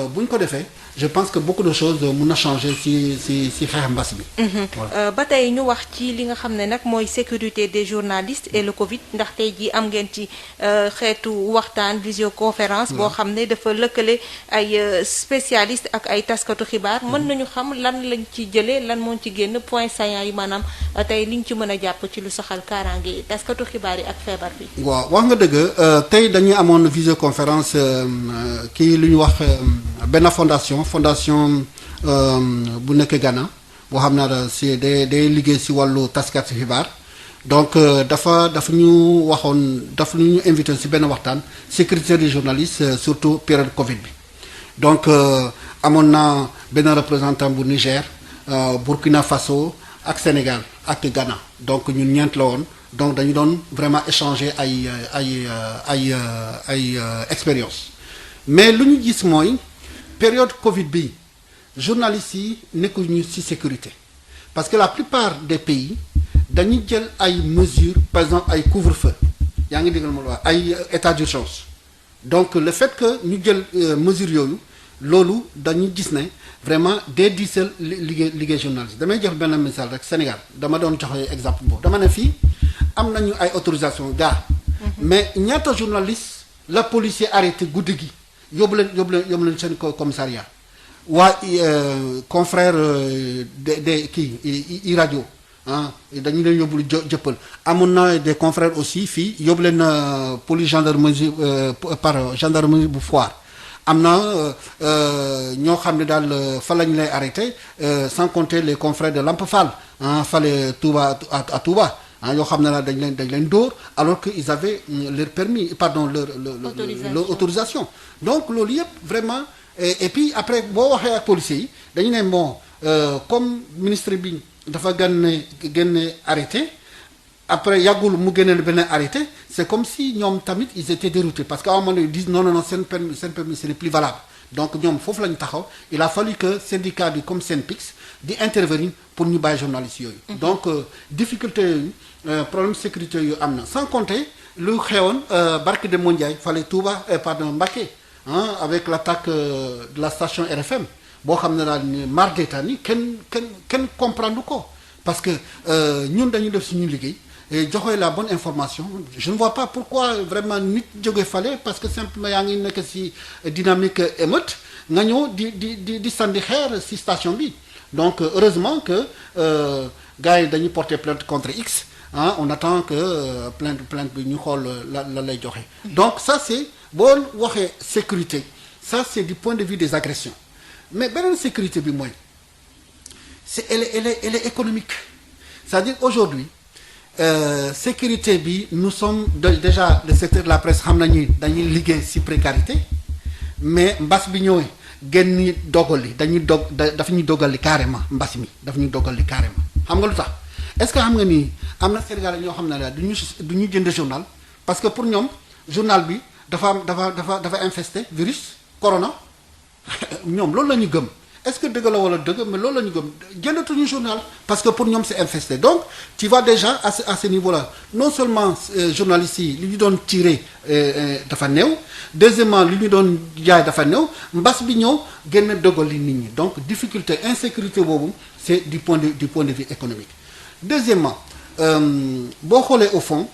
bu ñu ko defee je pense que beaucoup de choses mun na changer ci xeex mbas bi. ba tey ñu wax ci li nga xam ne nag mooy sécurité des journalistes et le Covid ndax tey jii am ngeen ci xeetu waxtaan visioconférence. boo xam ne dafa lëkkale ay spécialistes ak ay taskatu xibaar. mën nañu xam lan lañ ci jëlee lan moo ci génn point saillant yi maanaam tey liñ ci mën a jàpp ci lu saxal kaaraange taskatu xibaar yi ak feebar bi. waaw wax nga dëgg tey dañuy amoon visioconférence kii lu ñu wax benn fondation bu nekk Ghana boo xam ne si day liggéey si wàllu taskatu xibaar donc dafa ñu waxoon dafa ñu invité si benn waxtaan sécurité des journalistes surtout période Covid bi donc amoon na benn représentant bu Niger Burkina Faso ak Sénégal ak Ghana donc ñun ñeent la woon donc dañu doon vraiment échanger ay expérience mais lu ñu gis mooy période Covid bi journalistes yi nekkuñu ci sécurité parce que la plupart des pays dañuy jël ay mesures par exemple ay couvre-feu yaa ngi déggal ma la ay état d'urgence donc le fait que ñu jël mesures yooyu loolu dañuy gis ne vraiment day diisal liggéey journaliste damay jox benn misaal rek Sénégal dama doon joxe exemple boobu dama ne fii am nañu ay autorisation gars mais ñaata journaliste la policier arrêté guddi gi yóbbu leen seen commissariat waa confrère de kii i rajo dañu leen yóbbu jëppal amoon na des confrères aussi fii yóbbu leen police gendarmerie gendarmerie bu Foire am na ñoo xam ne daal fa lañu lay arrêté sans compter les confrères de Lamp Fall fale Touba à Touba yoo xam ne la dañ leen dóor alors que ils avaient leur permis pardon leur autorisation donc loolu yëpp vraiment et puis après boo waxee ak policiers yi dañu ne bon comme ministre bi dafa génne arrêté après yàggul mu génneel beneen arrêté c'est comme si ñoom tamit ils étaient déroutés parce que à un moment ils disent non seen permis ce n'est plus valable donc ñoom foofu la ñu taxaw il a fallu que syndicat bi comme SYNPICS di intervenir pour ñu bàyyi journalistes yooyu donc difficulté yooyu problème sécurité yu am na sans compter lu xewoon barke de Mondiaye fallait Touba pardon Mbacké avec l'attaque de la station RFM boo xam ne daal mar d'état ni kenn comprendre ko parce que ñun dañuy def suñu liggéey joxe la bonne information je ne vois pas pourquoi vraiment nit jóge fale parce que simplement yaa ngi nekk ci dynamique émeute nga ñëw di sandi xeer ci station bi donc heureusement que gars yi dañuy porter plainte contre X on attend que plainte bi ñu xool la lay joxe donc ça c'est boo waxee sécurité ça c'est du point de vue des agressions mais beneen sécurité bi mooy elle est économique c'est-à-dire aujourd'hui sécurité bi nous sommes déjà le secteur de la presse xam nañu dañuy liggéey ci précarité mais mbas bi ñëwee gën ni dogali dafa ñuy dogali carrément mbas mi dafa ñuy dogali carrément xam nga lu tax est-ce que xam nga ni am na Sénégalais ñoo xam ne daal du ñu jënd journal parce que pour ñoom journal bi dafa infesté virus corona ñoom loolu la ñu gëm est-ce que dëgg la wala dëgg mais loolu la ñu gëm jëndatuñu journal parce que pour ñoom c'est infesté donc tu vois déjà à ce niveau-là non seulement journalistes yi li ñu doon tiré dafa néew deuxièmement li ñu doon jaay dafa néew mbas bi ñëw gën a dogali nit ñi donc difficulté insécurité boobu c'est du point de vue économique deuxièmement boo xoolee au fond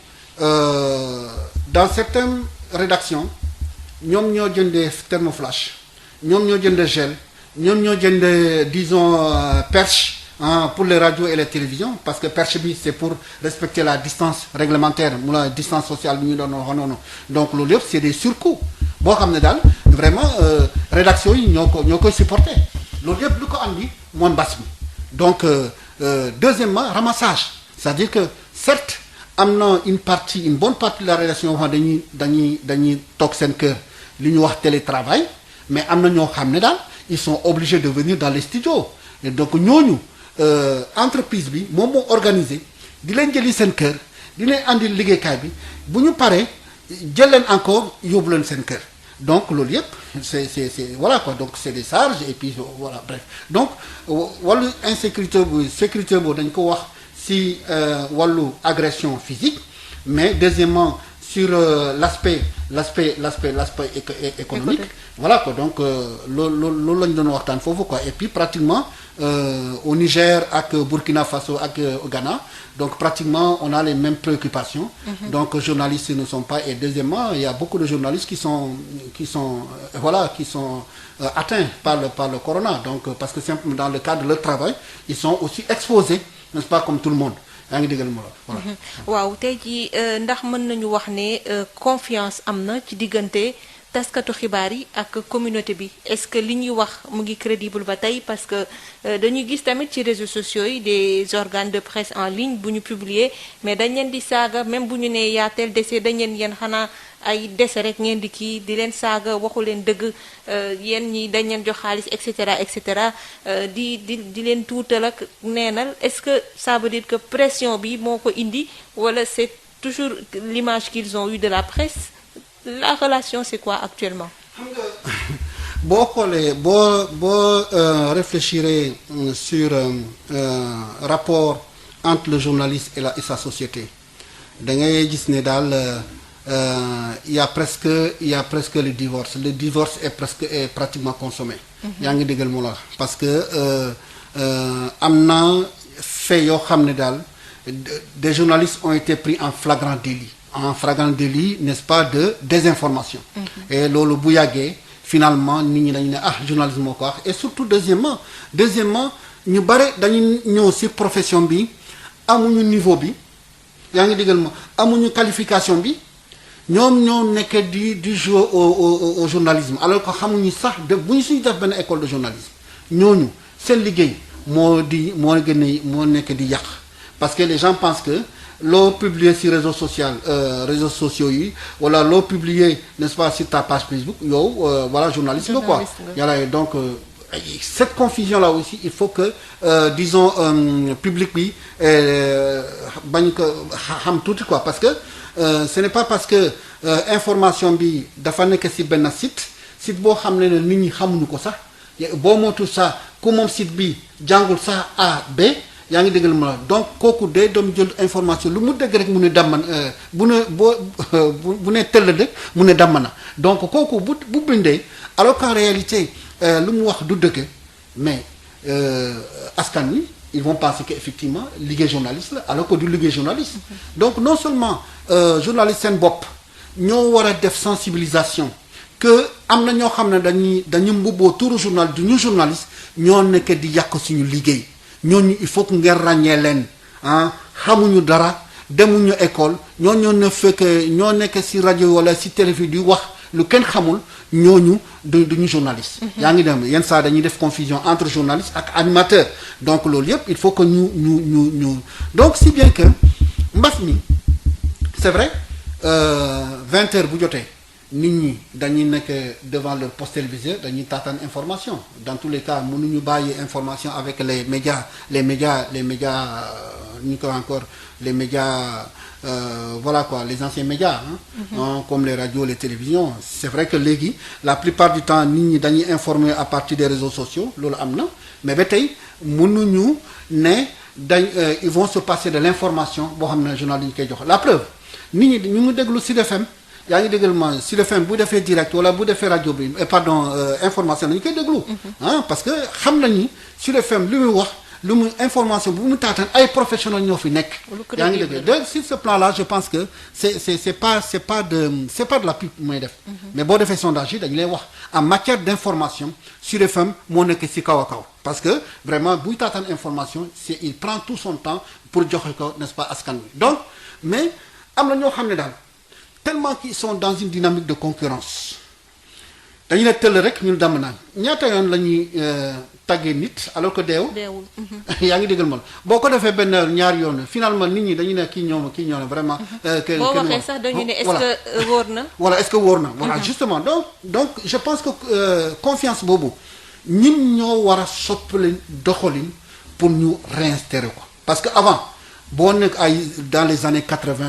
dans certaines rédactions ñoom ñoo jëndee thermoflash ñoom ñoo jëndee gel ñoom ñoo jëndee disons perche pour les radios et les télévisions parce que perche bi c'est pour respecter la distance réglementaire mu la distance sociale bi ñu doon wax noonu donc loolu yëpp c'est des surcoûts boo xam ne daal vraiment rédaction yi ñoo koy supporter loolu yëpp lu ko andi mooy mbas mi donc deuxièmement ramassage c'est-à-dire que certes am na une bonne partie de la rédaction wax dañuy toog seen kër li ñu wax télétravail mais am na ñoo xam ne daal ils sont obligés de venir dans les studios et donc ñooñu entreprise bi moom moo organisé di leen jëli seen kër di leen andi liggéeykaay bi bu ñu paree jël leen encore yóbbu leen seen kër donc loolu yëpp c'est voilà quoi donc c'est des charges et puis voilà bref donc wàllu insécurité bu sécurité boobu dañ ko wax ci wàllu agression physique mais deuxièmement sur l'aspect économique voilà quoi donc loolu lañu doon waxtaan foofu quoi et puis pratiquement au Niger ak Burkina Faso ak Ghana donc pratiquement on a les mêmes préoccupations donc journalistes ne sont pas et deuxièmement il y a beaucoup de journalistes qui sont atteints par le corona donc parce que simplement dans le cadre de leur travail ils sont aussi exposés n'est-ce pas comme tout le monde yaa ngi déggal ma voilà. waaw tey jii ndax mën nañu wax ne confiance am na ci diggante taskatu xibaar yi ak communauté bi est-ce que li ñuy wax mu ngi crédible ba tey parce que dañuy gis tamit ci réseaux sociaux yi des organes de presse en ligne bu ñu publier mais dañ leen di saaga même bu ñu nee yaa tel décès dañ leen yéen xanaa ay décès rek ngeen di kii di leen saaga waxu leen dëgg yéen ñi dañ leen jox xaalis et cetera di leen tuutal ak neenal est-ce que ça veut dire que pression bi moo ko indi wala c'est toujours l'image qu'ils ont eue de la presse la relation c'est quoi actuellement. xam nga boo xoolee boo réfléchir sur rapport entre le journaliste et sa société da ngay gis ne daal il y a presque le divorce est pratiquement consommé. yaa ngi déggal mu la parce que am na fait yoo xam ne daal des journalistes ont été pris en flagrant délit n'est-ce pas de désinformation et loolu bu yàggee finalement nit ñi dañu ne journalisme moo ko wax et surtout deuxièmement ñu bare dañu ñëw ci profession bi amuñu niveau bi yaa ngi digal ma amuñu qualification bi ñoom ñoo nekk di jouer au journalisme alors que xamuñu sax bu ñu suñu def benn école de journalisme ñooñu seen liggéey moo nekk di yàq parce que les gens pensent que loo publier ci réseaux sociaux yi wala loo publier n'est-ce pas sur ta page Facebook yow voilà journaliste la quoi yàlla donc cette confusion là aussi il faut que disons public bi bañ ko xam tuuti quoi parce que ce n'est pas parce que information bi dafa nekk ci benn site boo xam ne nit ñi xamuñu ko sax boo mootul sax ku moom site bi jàngul sax A B yaa ngi déggal ma donc kooku day doon jël information lu mu dégg rek mu ne damm bu ne boo bu ne tëll de mu ne damm na donc kooku bu bindee alors qu'en réalité lu mu wax du dëgg mais askan wi ils vont penser que effectivement liggéey journaliste la alors que du liggéey journaliste donc non seulement journaliste seen bopp ñoo war a def sensibilisation que am na ñoo xam ne dañu mbubboo turu journal du ñu journaliste ñoo nekk di yàq suñu liggéey ñooñu il faut que ngeen ràññee leen ah xamuñu dara demuñu école ñoo ne fekk ñoo nekk ci rajo wala ci télévision di wax lu kenn xamul ñooñu duñu journaliste. yaa ngi dem yenn saa dañuy def confusion entre journaliste ak animateur donc loolu yëpp il faut que ñu donc si bien que mbas mi c'est vrai 20h bu jotee nit ñi dañuy nekk devant leur poste téléviseur dañuy taataan information dans tous les cas mënuñu bàyyi information avec les médias ñu ko encore les médias voilà quoi les anciens médias comme les radios les télévisions c'est vrai que léegi la plupart du temps nit ñi dañuy informer à partir des réseaux sociaux loolu am na mais ba tey mënuñu ne ils vont se passer de l'information boo xam ne journal dañu koy jox la preuve nit ñi ñu ngi déglu Sud FM yaa ngi déglu ma Sud FM bu defee direct wala bu defee rajo bi pardon information dañu koy déglu parce que xam nañu Sud FM li muy wax lu mu information bu mu taataan ay professionnels ñoo fi nekk. yaa ngi dégg donc sur ce plan là je pense que c'est pas de la pub mooy def. mais boo defee sondage yi dañu lay wax en matière d'information Sud FM moo nekk ci kaw a kaw parce que vraiment buy taataan information il prend tout son temps pour joxe ko n'est-ce pas askan wi donc mais am na ñoo xam ne daal tellement qu'ils sont dans une dynamique de concurrence dañu ne tëll rek ñun damm naan ñaata yoon la ñuy tàggee nit alors que deewul yaa ngi déggal ma boo ko defee benn ñaari yoon finalement nit ñi dañu ne kii ñëw na vraiment boo waxee sax dañu ne est-ce que wóor na voilà est-ce que wóor na voilà justement donc je pense que confiance boobu ñun ñoo war a soppali doxalin pour ñu réinstaurer ko parce que avant boo nekk ay dans les années 80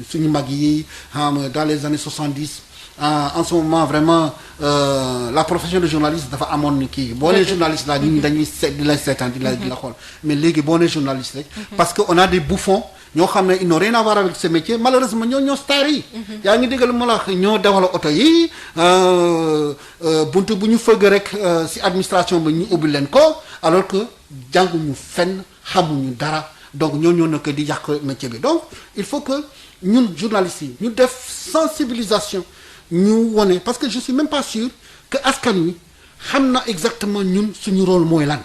suñu mag yi dans les années 70 en ce moment vraiment la profession de journaliste dafa amoon kii boo nee journaliste la nit ñi dañuy di la seetaan di la xool mais léegi boo nee journaliste rek parce que on a des bouffons ñoo xam ne ils n'ont rien à voir avec ce métier malheureusement ñoo star yi yaa ngi déggal ma la wax ñoo dawal oto yi buntu bu ñu fëgg rek ci administration bi ñu ubbi leen ko alors que jànguñu fenn xamuñu dara donc ñoo nekk di yàq métier bi donc il faut que ñun journalistes yi ñu def sensibilisation ñu wone parce que je suis même pas sûr que askan wi xam na exactement ñun suñu rôle mooy lan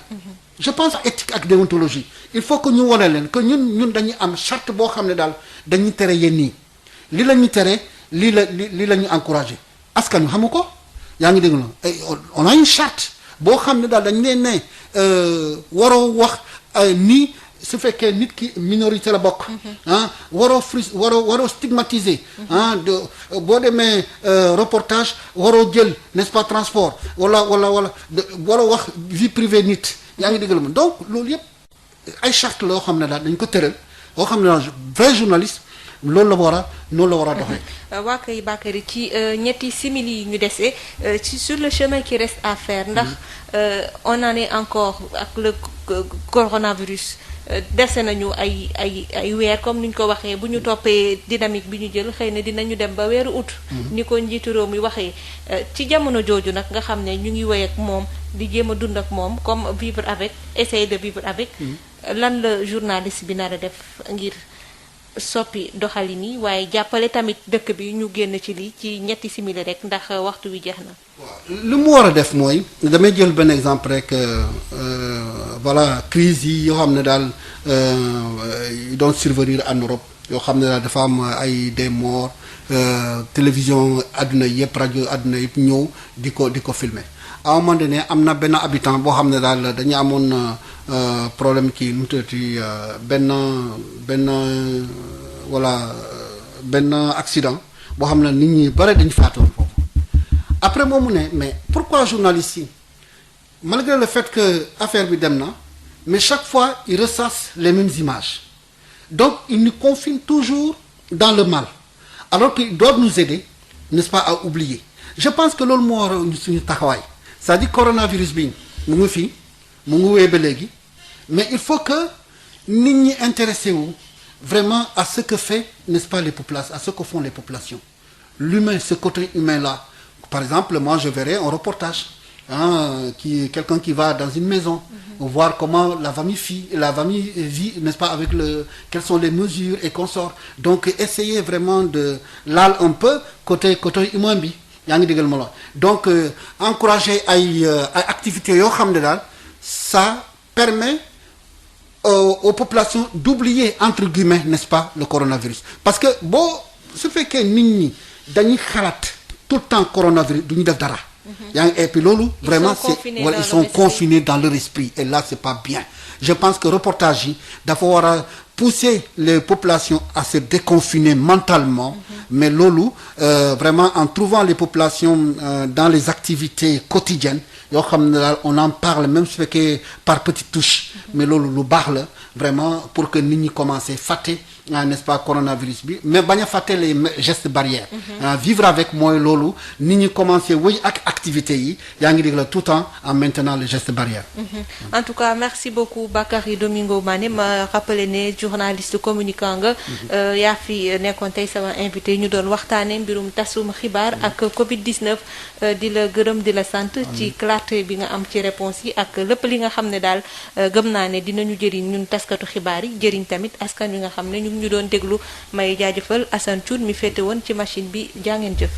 je pense éthique ak déontologie il faut que ñu wone leen que ñun dañuy am charte boo xam ne daal dañuy tere yenn nii li la ñu tere lii la ñu encouragé askan wi xamu ko yaa ngi dégg na on a une charte boo xam ne daal dañu leen ne waroo wax nii su fekkee nit ki minorité la bokk waroo stigmatiser boo demee reportage waroo jël n'est-ce pas transport wala waroo wax vie privée nit yaa ngi déggal ma donc loolu yëpp ay charte loo xam ne daal dañ ko tëral boo xam ne daal vrai journaliste loolu la war a doxee. waa kay Bakary ci ñetti simili yi ñu dese ci sur le chemin qui reste à faire ndax on en est encore ak le coronavirus dese nañu ay weer comme ni ñu ko waxee bu ñu toppee dynamique bi ñu jël xëy na dinañu dem ba weeru août. ni ko njiitu réew mi waxee ci jamono jooju nag nga xam ne ñu ngi woy ak moom di jéem a dund ak moom comme vivre avec essayer de vivre avec. lan la journaliste bi nar a def ngir. soppi doxalin yi waaye jàppale tamit dëkk bi ñu génn ci lii ci ñetti simili rek ndax waxtu wi jeex na. waaw li mu war a def mooy damay jël benn exemple rek voilà crise yi yoo xam ne daal doon survenir en Europe yoo xam ne daal dafa am ay des morts télévision àdduna yëpp rajo àdduna yëpp ñëw di ko filmer à un moment donné am na benn habitant boo xam ne daal dañu amoon problème kii nu mu tuddati benn accident boo xam ne nit ñi bare dañu faatoon foofu après moomu ne mais pourquoi journalistes yi malgré le fait que affaire bi dem na mais chaque fois ils ressassent les mêmes images donc ils nous confinent toujours dans le mal alors qu'ils doivent nous aider n'est-ce pas à oublier je pense que loolu moo war a suñu taxawaay c'est-à-dire coronavirus bi mu ngi fii mu ngi wéy ba léegi mais il faut que nit ñi intéressé wu vraiment à ce que fait, n'est-ce pas, les populations, à ce que font les populations. L'humain, ce côté humain-là. Par exemple, moi, je verrais un reportage, quelqu'un qui va dans une maison, voir comment la famille vit, n'est-ce pas, avec quelles sont les mesures et consorts. Donc, essayer vraiment de laal un peu côté humain bi. Donc, encourager ay activités yoo xam ne daal ça permet aux populations d'oublier entre guillemets, n'est-ce pas, le coronavirus. Parce que su fekkee nit ñi dañuy xalaat tout le temps coronavirus du ñu def dara. Et puis loolu vraiment ils sont confinés dans leur esprit et là c'est pas bien. Je pense que reportage yi dafa war a pousser les populations à se déconfiner mentalement. Mais loolu vraiment en trouvant les populations dans les activités quotidiennes yoo xam ne daal on en parle même su fekkee par petites touches. Mais loolu lu baax la vraiment pour que nit ñi commencer fàtte n'est-ce pas, coronavirus bi mais bañ a fàtte les gestes barrières. Vivre avec mooy loolu nit ñi commencer wëy ak activités yi yaa ngi dégg la tout le temps en maintenant les gestes barrières. En tout cas merci beaucoup Bakary Domingo Mané ma rappelé ne journaliste communicant nga yaa fi nekkoon tey sama invité ñu doon waxtaanee mbirum tasum xibaar ak Covid 19 di la gërëm di la sant ci clarté bi nga am ci réponse yi ak lépp li nga xam ne daal gëm naa ne dinañu jëriñ ñun taskatu xibaar yi jëriñ tamit askan wi nga xam ne ñu doon déglu may jaajëfal Assane Thioune mi féete woon ci machine bi jaa ngeen jëf.